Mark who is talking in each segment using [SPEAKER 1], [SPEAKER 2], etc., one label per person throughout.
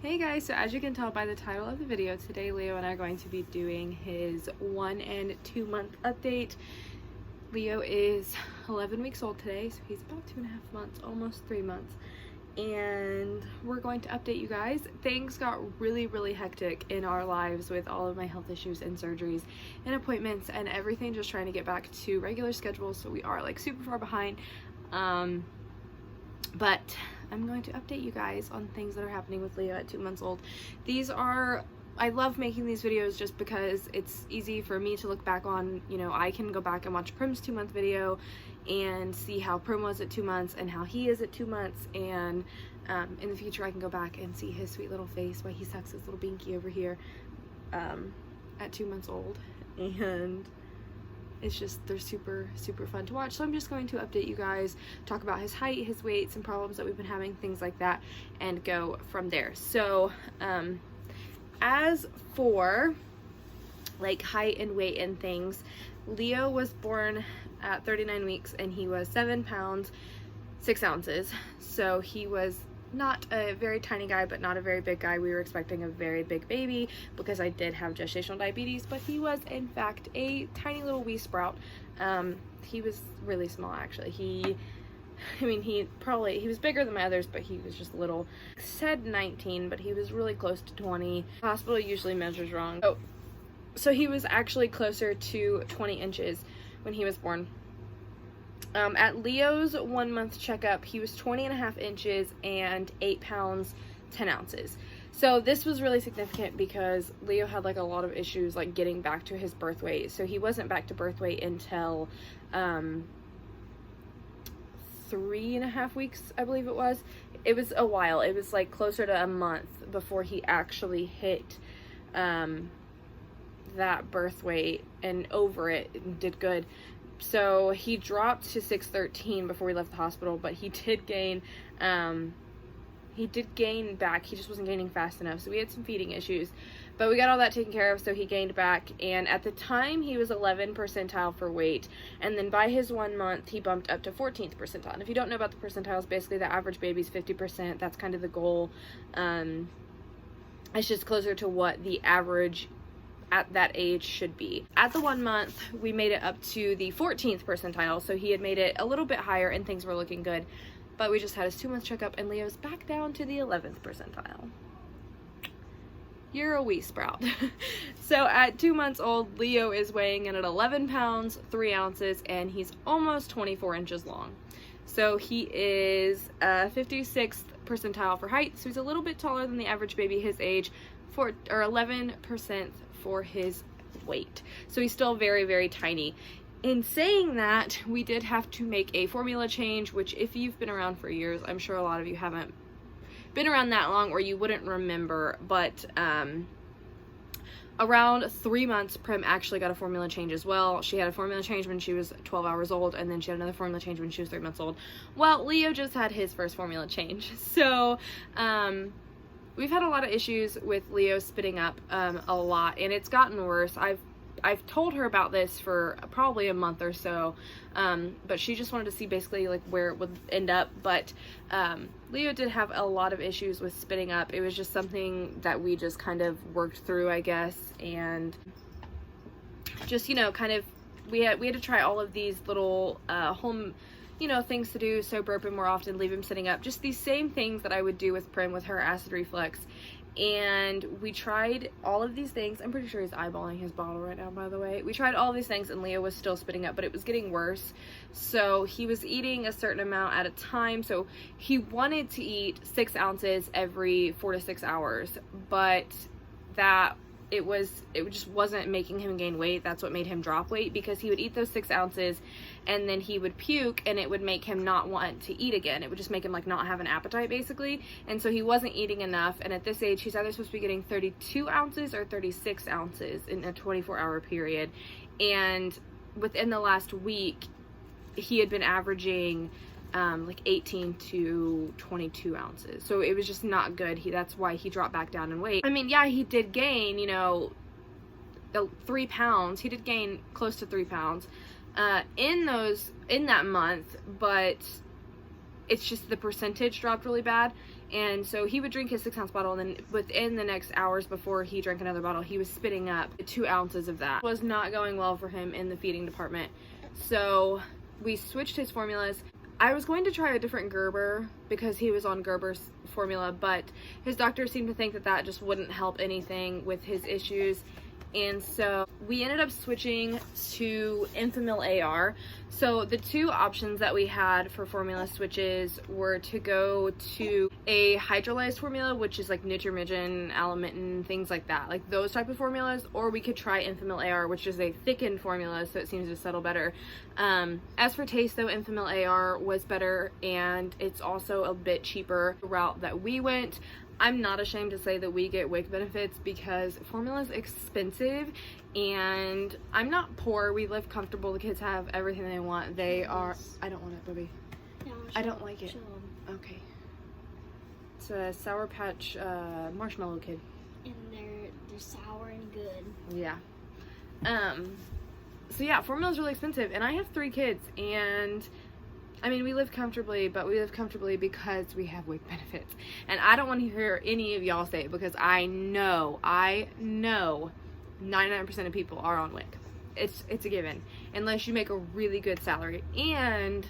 [SPEAKER 1] Hey guys, so as you can tell by the title of the video, today Leo and I are going to be doing his 1 and 2 month update. Leo is 11 weeks old today, so he's about 2.5 months, almost 3 months. And we're going to update you guys. Things got really hectic in our lives with all of my health issues and surgeries and appointments and everything, just trying to get back to regular schedules, so we are like super far behind. But I'm going to update you guys on things that are happening with Leo at 2 months old. I love making these videos just because it's easy for me to look back on. You know, I can go back and watch Prim's 2 month video and see how Prim was at 2 months and how he is at 2 months, and in the future I can go back and see his sweet little face while he sucks his little binky over here at 2 months old, and it's just, they're super fun to watch. So I'm just going to update you guys, talk about his height, his weight, some problems that we've been having, things like that, and go from there. So as for like height and weight and things, Leo was born at 39 weeks and he was 7 pounds 6 ounces. So he was not a very tiny guy, but not a very big guy. We were expecting a very big baby because I did have gestational diabetes, but he was in fact a tiny little wee sprout. He was really small actually. He was bigger than my others, but he was just little. Said 19, but he was really close to 20. The hospital usually measures wrong. So he was actually closer to 20 inches when he was born. At Leo's 1 month checkup, he was 20.5 inches and 8 pounds 10 ounces. So this was really significant because Leo had like a lot of issues like getting back to his birth weight. So he wasn't back to birth weight until 3.5 weeks, I believe it was. It was a while. It was like closer to a month before he actually hit that birth weight and over it and did good. So he dropped to 613 before we left the hospital, but he did gain back. He just wasn't gaining fast enough, so we had some feeding issues, but we got all that taken care of. So he gained back, and at the time he was 11th percentile for weight, and then by his 1 month he bumped up to 14th percentile. And if you don't know about the percentiles, basically the average baby's 50%. That's kind of the goal. It's just closer to what the average at that age should be. At the 1 month, we made it up to the 14th percentile, so he had made it a little bit higher and things were looking good, but we just had his 2 month checkup and Leo's back down to the 11th percentile. You're a wee sprout. So at 2 months old, Leo is weighing in at 11 pounds 3 ounces and he's almost 24 inches long. So he is 56th percentile for height, so he's a little bit taller than the average baby his age, or 11% for his weight. So he's still very tiny. In saying that, we did have to make a formula change, which if you've been around for years, I'm sure a lot of you haven't been around that long or you wouldn't remember, but around 3 months, Prim actually got a formula change as well. She had a formula change when she was 12 hours old, and then she had another formula change when she was 3 months old. Well, Leo just had his first formula change. So we've had a lot of issues with Leo spitting up a lot, and it's gotten worse. I've told her about this for probably a month or so, but she just wanted to see basically like where it would end up. But Leo did have a lot of issues with spitting up. It was just something that we just kind of worked through, I guess, and just, you know, kind of we had to try all of these little home, you know, things to do. So burp him more often, leave him sitting up, just these same things that I would do with Prim with her acid reflux. And we tried all of these things. I'm pretty sure he's eyeballing his bottle right now, by the way. We tried all these things and Leo was still spitting up, but it was getting worse. So he was eating a certain amount at a time. So he wanted to eat 6 ounces every 4 to 6 hours, but it just wasn't making him gain weight. That's what made him drop weight, because he would eat those 6 ounces and then he would puke and it would make him not want to eat again. It would just make him like not have an appetite basically. And so he wasn't eating enough. And at this age, he's either supposed to be getting 32 ounces or 36 ounces in a 24-hour period. And within the last week, he had been averaging like 18 to 22 ounces. So it was just not good. That's why he dropped back down in weight. I mean, yeah, he did gain, you know, 3 pounds. He did gain close to 3 pounds in that month, but it's just the percentage dropped really bad. And so he would drink his 6-ounce bottle, and then within the next hours before he drank another bottle, he was spitting up 2 ounces of that. It was not going well for him in the feeding department. So we switched his formulas. I was going to try a different Gerber because he was on Gerber's formula, but his doctor seemed to think that that just wouldn't help anything with his issues. And so we ended up switching to Enfamil AR. So the 2 options that we had for formula switches were to go to a hydrolyzed formula, which is like Nutramigen, Alimentin, things like that, like those type of formulas, or we could try Enfamil AR, which is a thickened formula, so it seems to settle better. As for taste though, Enfamil AR was better, and it's also a bit cheaper route that we went. I'm not ashamed to say that we get WIC benefits because formula is expensive, and I'm not poor. We live comfortable. The kids have everything they want. They are. I don't want it, baby.
[SPEAKER 2] No,
[SPEAKER 1] I don't like it. Okay. It's a Sour Patch marshmallow kid.
[SPEAKER 2] And they're sour and good.
[SPEAKER 1] Yeah. So yeah, formula is really expensive, and I have 3 kids, and I mean, we live comfortably, but we live comfortably because we have WIC benefits. And I don't want to hear any of y'all say it, because I know 99% of people are on WIC. It's a given, unless you make a really good salary. And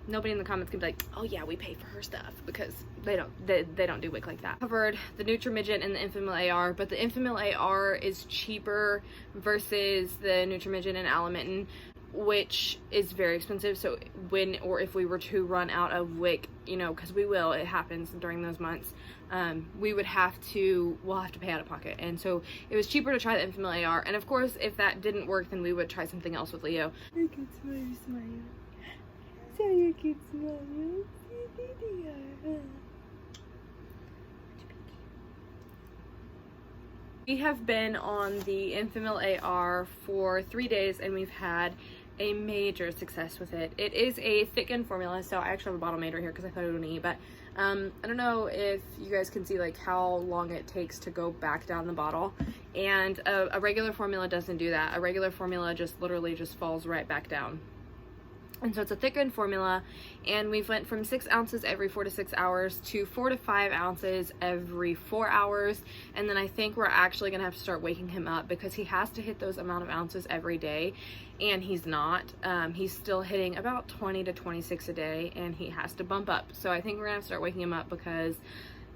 [SPEAKER 1] nobody in the comments can be like, oh yeah, we pay for her stuff, because they don't do WIC like that. Covered the Nutramigen and the Enfamil AR, but the Enfamil AR is cheaper versus the Nutramigen and Alimentin, which is very expensive. So when or if we were to run out of WIC, you know, because we will, it happens during those months, we'll have to pay out of pocket. And so it was cheaper to try the Enfamil AR, and of course if that didn't work, then we would try something else with Leo. You can smile. So you can smile. We have been on the Enfamil AR for 3 days, and we've had a major success with it. It is a thickened formula, so I actually have a bottle made right here because I thought it would eat, but I don't know if you guys can see like how long it takes to go back down the bottle, and a regular formula doesn't do that. A regular formula just literally just falls right back down. And so it's a thickened formula, and we've went from 6 ounces every 4 to 6 hours to 4 to 5 ounces every 4 hours. And then I think we're actually gonna have to start waking him up, because he has to hit those amount of ounces every day, and he's not. He's still hitting about 20 to 26 a day, and he has to bump up. So I think we're gonna have to start waking him up, because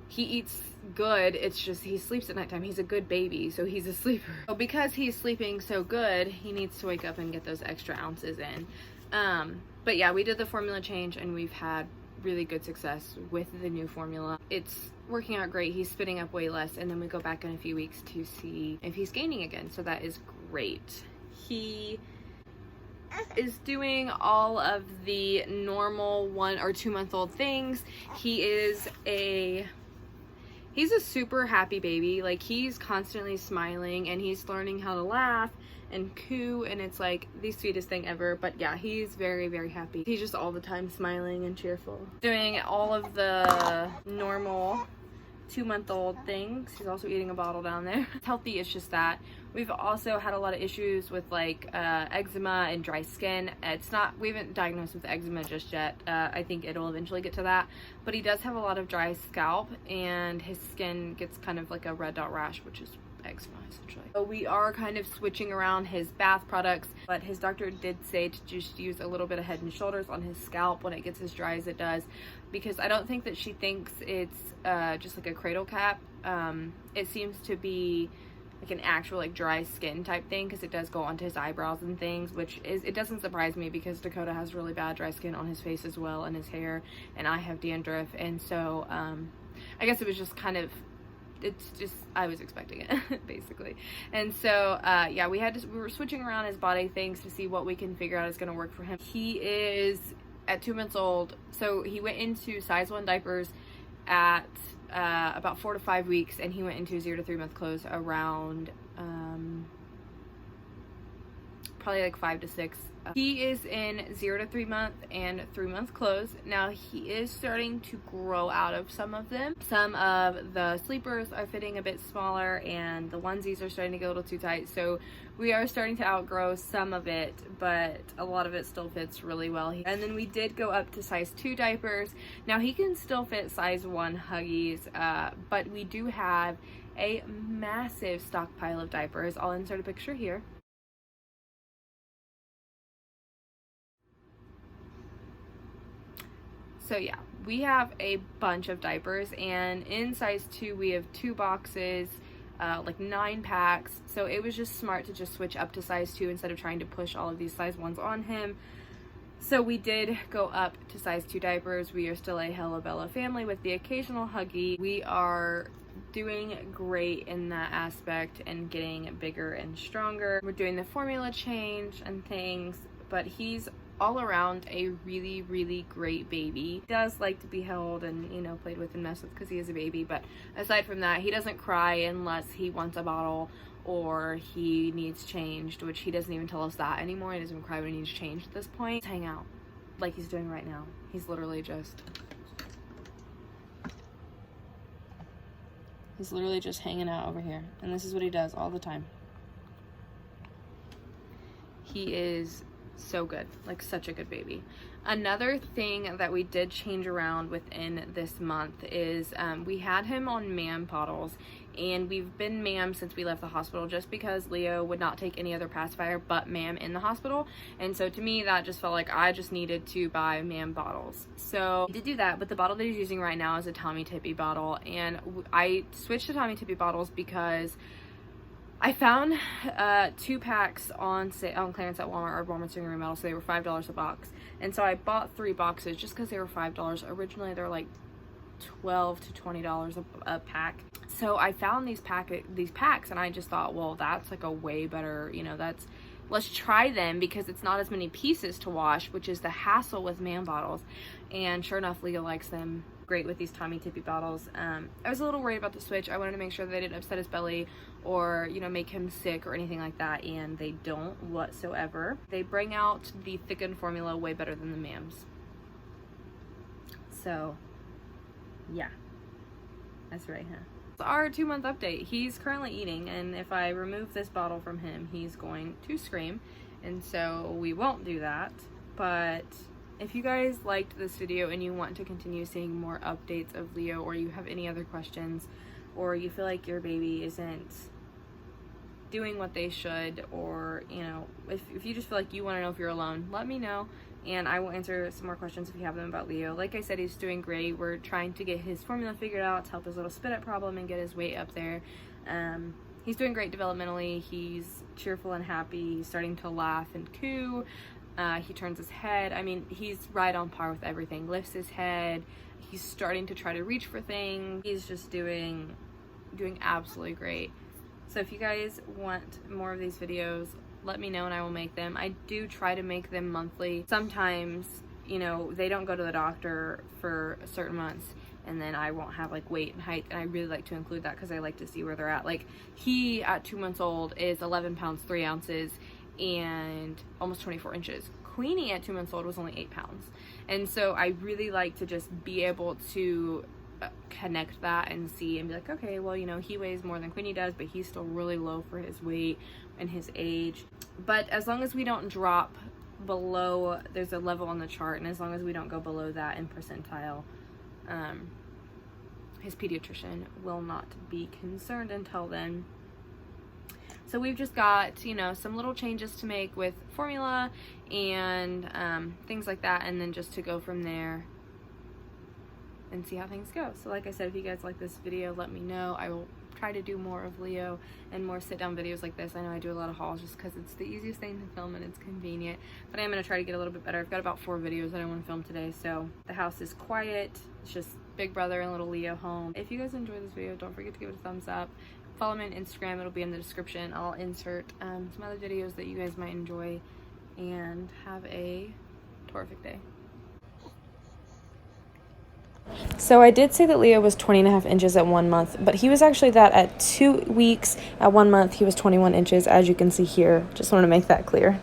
[SPEAKER 1] he eats good, it's just he sleeps at nighttime. He's a good baby, so he's a sleeper. So because he's sleeping so good, he needs to wake up and get those extra ounces in. But yeah, we did the formula change, and we've had really good success with the new formula. It's working out great. He's spitting up way less, and then we go back in a few weeks to see if he's gaining again, so that is great. He is doing all of the normal 1 or 2 month old things. He's a super happy baby. Like, he's constantly smiling, and he's learning how to laugh and coo, and it's like the sweetest thing ever. But yeah, he's very, very happy. He's just all the time smiling and cheerful. Doing all of the normal 2 month old things. He's also eating a bottle down there. It's healthy, it's just that we've also had a lot of issues with like eczema and dry skin. We haven't diagnosed with eczema just yet. I think it'll eventually get to that, but he does have a lot of dry scalp, and his skin gets kind of like a red dot rash, which is eczema essentially. So we are kind of switching around his bath products, but his doctor did say to just use a little bit of Head and Shoulders on his scalp when it gets as dry as it does, because I don't think that she thinks it's just like a cradle cap. It seems to be like an actual like dry skin type thing, because it does go onto his eyebrows and things, which is, it doesn't surprise me, because Dakota has really bad dry skin on his face as well, and his hair, and I have dandruff, and so I guess it was just kind of, it's just, I was expecting it basically. And so yeah, we were switching around his body things to see what we can figure out is going to work for him. He is at 2 months old, so he went into size 1 diapers at about 4 to 5 weeks, and he went into 0 to 3 month clothes around probably like 5 to 6. He is in 0 to 3 month and 3 month clothes. Now he is starting to grow out of some of them. Some of the sleepers are fitting a bit smaller and the onesies are starting to get a little too tight. So we are starting to outgrow some of it, but a lot of it still fits really well. And then we did go up to size 2 diapers. Now he can still fit size 1 Huggies, but we do have a massive stockpile of diapers. I'll insert a picture here. So yeah, we have a bunch of diapers, and in size 2 we have 2 boxes, like 9 packs. So it was just smart to just switch up to size 2 instead of trying to push all of these size 1s on him. So we did go up to size 2 diapers. We are still a Hello Bella family with the occasional Huggy. We are doing great in that aspect and getting bigger and stronger. We're doing the formula change and things, but he's all around a really great baby. He does like to be held and, you know, played with and messed with because he is a baby, but aside from that, he doesn't cry unless he wants a bottle or he needs changed, which he doesn't even tell us that anymore. He doesn't even cry when he needs changed at this point. Hang out like he's doing right now. He's literally just hanging out over here, and this is what he does all the time. He is so good, like such a good baby. Another thing that we did change around within this month is we had him on MAM bottles, and we've been MAM since we left the hospital just because Leo would not take any other pacifier but MAM in the hospital. And so to me that just felt like I just needed to buy MAM bottles. So I did do that, but the bottle that he's using right now is a Tommy Tippy bottle, and I switched to Tommy Tippy bottles because I found 2 packs on clearance at Walmart or Walmart's doing a remodel, so they were $5 a box. And so I bought 3 boxes just because they were $5. Originally, they're like $12 to $20 a pack. So I found these packs, and I just thought, well, that's like a way better, you know, let's try them because it's not as many pieces to wash, which is the hassle with MAM bottles. And sure enough, Leo likes them great with these Tommy Tippy bottles. I was a little worried about the switch. I wanted to make sure they didn't upset his belly or, you know, make him sick or anything like that, and they don't whatsoever. They bring out the thickened formula way better than the MAMs. So yeah, that's right, huh? Our 2-month update. He's currently eating, and if I remove this bottle from him, he's going to scream, and so we won't do that. But if you guys liked this video and you want to continue seeing more updates of Leo, or you have any other questions, or you feel like your baby isn't doing what they should, or, you know, if you just feel like you want to know if you're alone, let me know, and I will answer some more questions if you have them about Leo. Like I said, he's doing great. We're trying to get his formula figured out to help his little spit up problem and get his weight up there. He's doing great developmentally. He's cheerful and happy. He's starting to laugh and coo. He turns his head. I mean, he's right on par with everything. Lifts his head. He's starting to try to reach for things. He's just doing absolutely great. So if you guys want more of these videos, let me know and I will make them. I do try to make them monthly. Sometimes, you know, they don't go to the doctor for certain months, and then I won't have like weight and height, and I really like to include that because I like to see where they're at. Like, he at 2 months old is 11 pounds 3 ounces and almost 24 inches. Queenie at 2 months old was only 8 pounds. And so I really like to just be able to connect that and see and be like, okay, well, you know, he weighs more than Queenie does, but he's still really low for his weight and his age. But as long as we don't drop below, there's a level on the chart, and as long as we don't go below that in percentile, his pediatrician will not be concerned until then. So we've just got, you know, some little changes to make with formula and things like that, and then just to go from there and see how things go. So like I said, if you guys like this video, let me know. I will try to do more of Leo and more sit-down videos like this. I know I do a lot of hauls just because it's the easiest thing to film and it's convenient, but I am going to try to get a little bit better. I've got about 4 videos that I want to film today, so the house is quiet. It's just big brother and little Leo home. If you guys enjoyed this video, don't forget to give it a thumbs up. Follow me on Instagram. It'll be in the description. I'll insert some other videos that you guys might enjoy, and have a terrific day. So I did say that Leo was 20.5 inches at 1 month, but he was actually that at 2 weeks. At 1 month, he was 21 inches, as you can see here. Just want to make that clear.